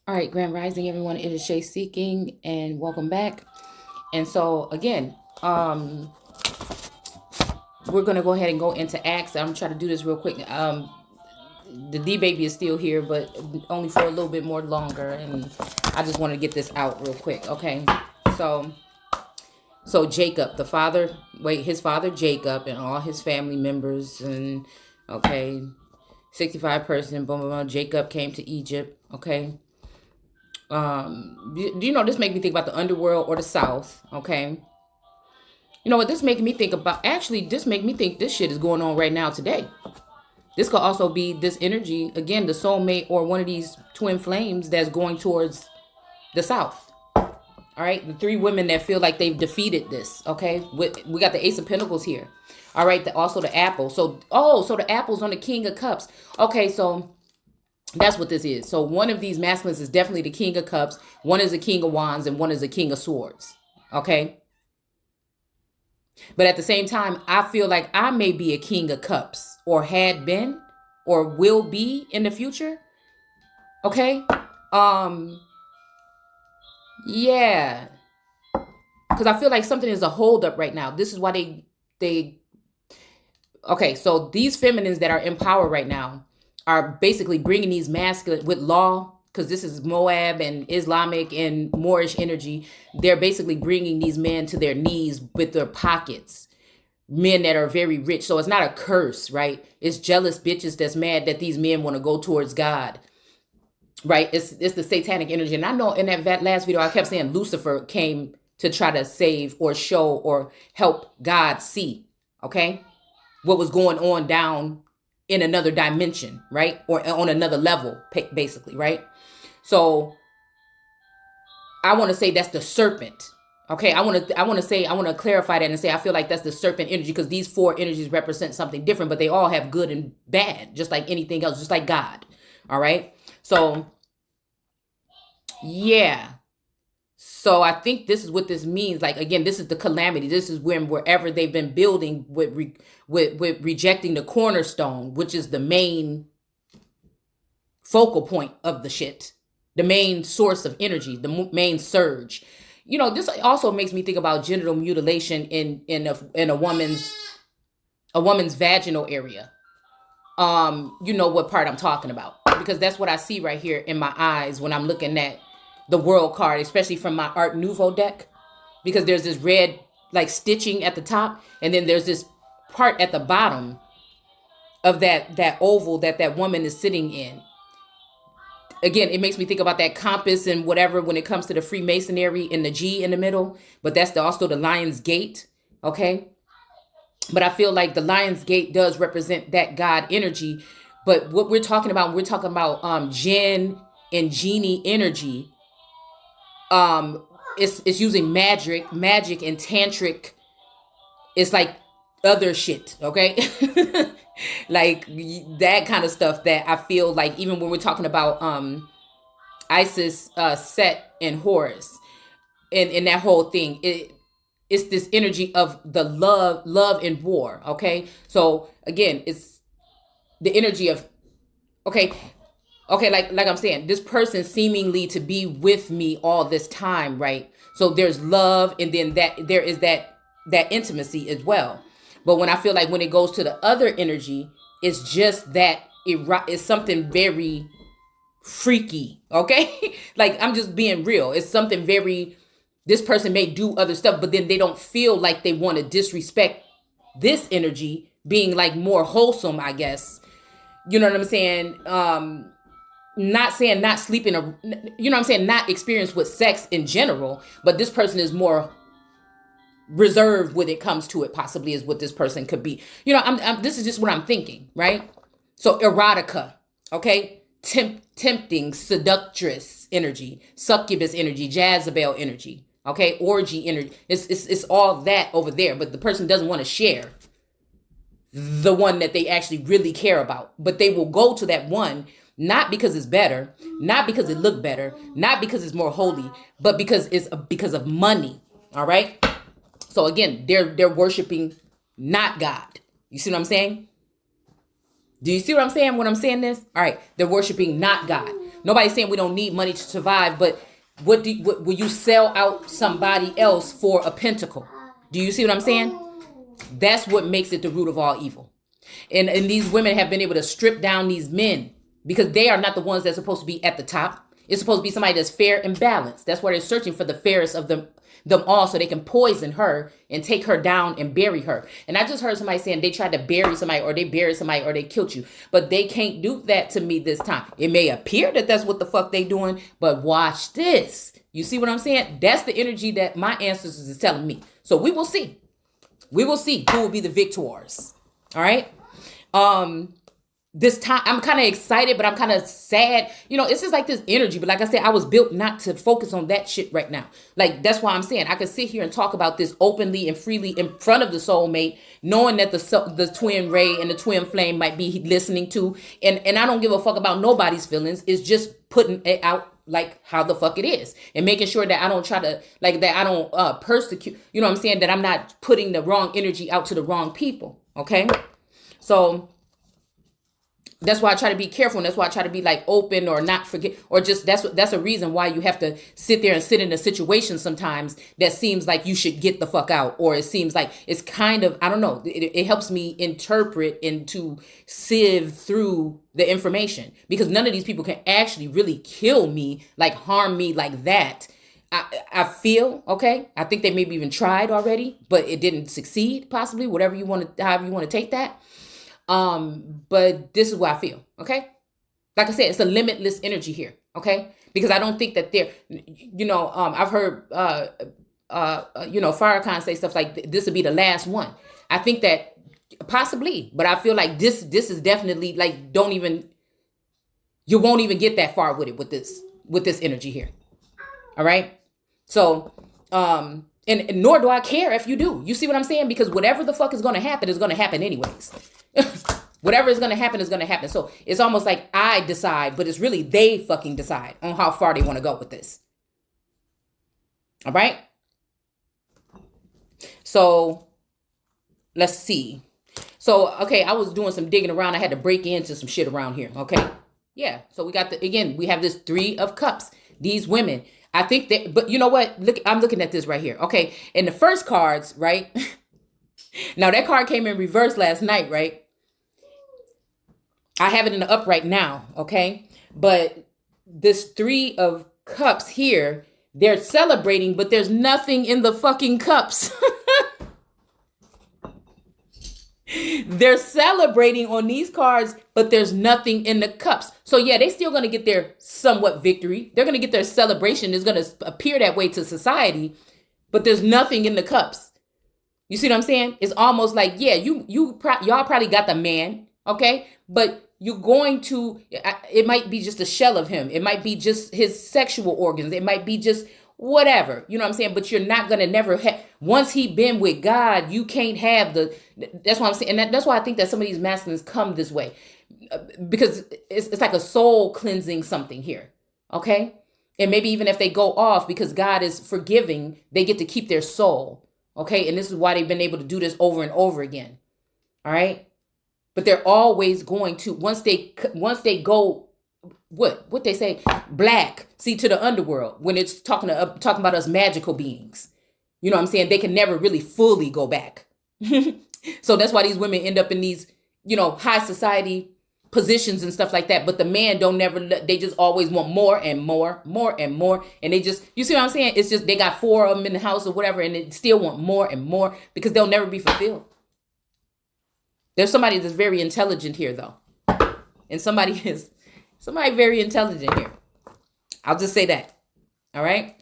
All right, Grand Rising, everyone. It is Shay Seeking, and welcome back. And so, again, we're gonna go ahead and go into Acts. I'm trying to do this real quick. The D baby is still here, but only for a little bit more longer, and I just want to get this out real quick. Okay, so Jacob, the father, his father Jacob, and all his family members, and okay, 65 person, boom, boom, boom. Jacob came to Egypt. Okay, do you know this make me think about the underworld or the South? Okay, you know what this making me think about? Actually, this make me think this shit is going on right now today. This could also be this energy again, the soulmate or one of these twin flames that's going towards the South. All right, the three women that feel like they've defeated this. Okay, we got the Ace of Pentacles here. All right, also the Apple. So the Apple's on the King of Cups. Okay, so that's what this is. So one of these masculines is definitely the King of Cups. One is the King of Wands, and one is the King of Swords. Okay. But at the same time, I feel like I may be a King of Cups, or had been, or will be in the future. Okay. Um, yeah. Because I feel like something is a holdup right now. This is why they okay, so these feminines that are in power right now are basically bringing these masculine with law, because this is Moab and Islamic and Moorish energy. They're basically bringing these men to their knees with their pockets. Men that are very rich. So it's not a curse, right? It's jealous bitches that's mad that these men want to go towards God, right? It's the satanic energy. And I know in that last video, I kept saying Lucifer came to try to save or show or help God see, okay, what was going on down in another dimension, right? Or on another level, basically, right? So I want to say that's the serpent. Okay, I want to clarify that and say I feel like that's the serpent energy, because these four energies represent something different, but they all have good and bad, just like anything else, just like God. All right. So yeah. So I think this is what this means. Like again, this is the calamity. This is when wherever they've been building with rejecting the cornerstone, which is the main focal point of the shit, the main source of energy, the main surge. You know, this also makes me think about genital mutilation in a woman's vaginal area. You know what part I'm talking about, because that's what I see right here in my eyes when I'm looking at the world card, especially from my Art Nouveau deck, because there's this red like stitching at the top, and then there's this part at the bottom of that oval that woman is sitting in. Again, it makes me think about that compass and whatever when it comes to the Freemasonry and the G in the middle, but that's also the Lion's Gate, okay? But I feel like the Lion's Gate does represent that God energy. But what we're talking about, Jinn and Genie energy. It's using magic and tantric. It's like other shit, okay? Like that kind of stuff that I feel like even when we're talking about Isis, Set, and Horus, and that whole thing, it's this energy of the love and war, okay? So again, it's the energy of okay, like I'm saying, this person seemingly to be with me all this time, right? So there's love, and then that there is that intimacy as well. But when I feel like when it goes to the other energy, it's just that it's something very freaky, okay? Like I'm just being real. It's something very, this person may do other stuff, but then they don't feel like they want to disrespect this energy being like more wholesome, I guess. You know what I'm saying? Not saying not sleeping, or you know what I'm saying, not experience with sex in general, but this person is more reserved when it comes to it, possibly, is what this person could be. You know, this is just what I'm thinking, right? So erotica, okay? Tempting, seductress energy, succubus energy, Jezebel energy, okay? Orgy energy. It's all that over there, but the person doesn't want to share the one that they actually really care about. But they will go to that one, not because it's better, not because it looked better, not because it's more holy, but because it's because of money. All right. So again, they're worshiping not God. You see what I'm saying? Do you see what I'm saying when I'm saying this? All right. They're worshiping not God. Nobody's saying we don't need money to survive, but what will you sell out somebody else for a pentacle? Do you see what I'm saying? That's what makes it the root of all evil. And these women have been able to strip down these men because they are not the ones that's supposed to be at the top. It's supposed to be somebody that's fair and balanced. That's why they're searching for the fairest of them all so they can poison her and take her down and bury her. And I just heard somebody saying they tried to bury somebody or they buried somebody or they killed you. But they can't do that to me this time. It may appear that that's what the fuck they doing, but watch this. You see what I'm saying? That's the energy that my ancestors is telling me. So we will see. We will see who will be the victors. All right. This time I'm kind of excited, but I'm kind of sad. You know, it's just like this energy. But like I said, I was built not to focus on that shit right now. Like, that's why I'm saying I could sit here and talk about this openly and freely in front of the soulmate, knowing that the twin ray and the twin flame might be listening to. And I don't give a fuck about nobody's feelings. It's just putting it out like how the fuck it is and making sure that I don't try to like that. I don't persecute, you know what I'm saying? That I'm not putting the wrong energy out to the wrong people. Okay. So that's why I try to be careful. And that's why I try to be like open or not forget, or just that's a reason why you have to sit there and sit in a situation sometimes that seems like you should get the fuck out, or it seems like it's kind of, I don't know. It helps me interpret and to sieve through the information, because none of these people can actually really kill me, like harm me like that. I feel, okay, I think they maybe even tried already, but it didn't succeed, possibly, whatever you want to, however you want to take that. But this is what I feel, okay? Like I said, it's a limitless energy here, okay? Because I don't think that they're, you know, I've heard, you know, Farrakhan say stuff like this would be the last one. I think that possibly, but I feel like this is definitely like, you won't even get that far with it, with this energy here. All right. So, and nor do I care if you do. You see what I'm saying? Because whatever the fuck is going to happen anyways. Whatever is going to happen is going to happen. So it's almost like I decide, but it's really they fucking decide on how far they want to go with this. All right. So let's see. So, okay, I was doing some digging around. I had to break into some shit around here. Okay. Yeah. So we got we have this 3 of Cups. These women, I think that, but you know what? Look, I'm looking at this right here. Okay. And the first cards, right? Now that card came in reverse last night, right? I have it in the upright now. Okay. But this 3 of Cups here, they're celebrating, but there's nothing in the fucking cups. They're celebrating on these cards, but there's nothing in the cups. So yeah, they still going to get their somewhat victory. They're going to get their celebration. It's going to appear that way to society, but there's nothing in the cups. You see what I'm saying? It's almost like, yeah, y'all probably got the man, okay? But you're going to, it might be just a shell of him. It might be just his sexual organs. It might be just whatever, you know what I'm saying? But you're not going to never have, once he been with God, you can't have that's what I'm saying. And that's why I think that some of these masculines come this way, because it's like a soul cleansing something here. Okay. And maybe even if they go off because God is forgiving, they get to keep their soul. Okay. And this is why they've been able to do this over and over again. All right. But they're always going to, once they go, what they say, black, see, to the underworld, when it's talking about us magical beings, you know what I'm saying? They can never really fully go back. So that's why these women end up in these, you know, high society positions and stuff like that. But the man they just always want more and more, more and more. And they just, you see what I'm saying? It's just, they got 4 of them in the house or whatever, and they still want more and more because they'll never be fulfilled. There's somebody that's very intelligent here though. And somebody very intelligent here. I'll just say that. All right.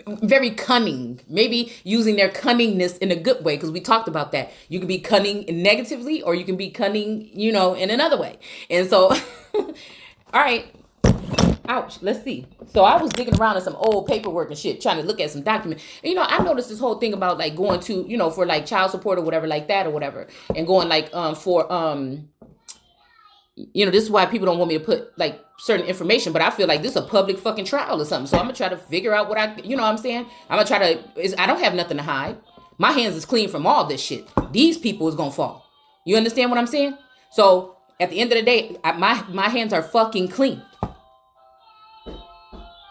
Very cunning, maybe using their cunningness in a good way, because we talked about that. You can be cunning negatively, or you can be cunning, you know, in another way. And so, all right. Ouch. Let's see. So I was digging around in some old paperwork and shit, trying to look at some documents. And, you know, I noticed this whole thing about like going to, you know, for like child support or whatever like that or whatever, and going like for you know, this is why people don't want me to put like certain information, but I feel like this is a public fucking trial or something. So I'm gonna try to figure out what you know what I'm saying? I'm gonna try to, I don't have nothing to hide. My hands is clean from all this shit. These people is gonna fall. You understand what I'm saying? So at the end of the day, my hands are fucking clean.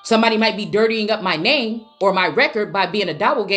Somebody might be dirtying up my name or my record by being a doppelganger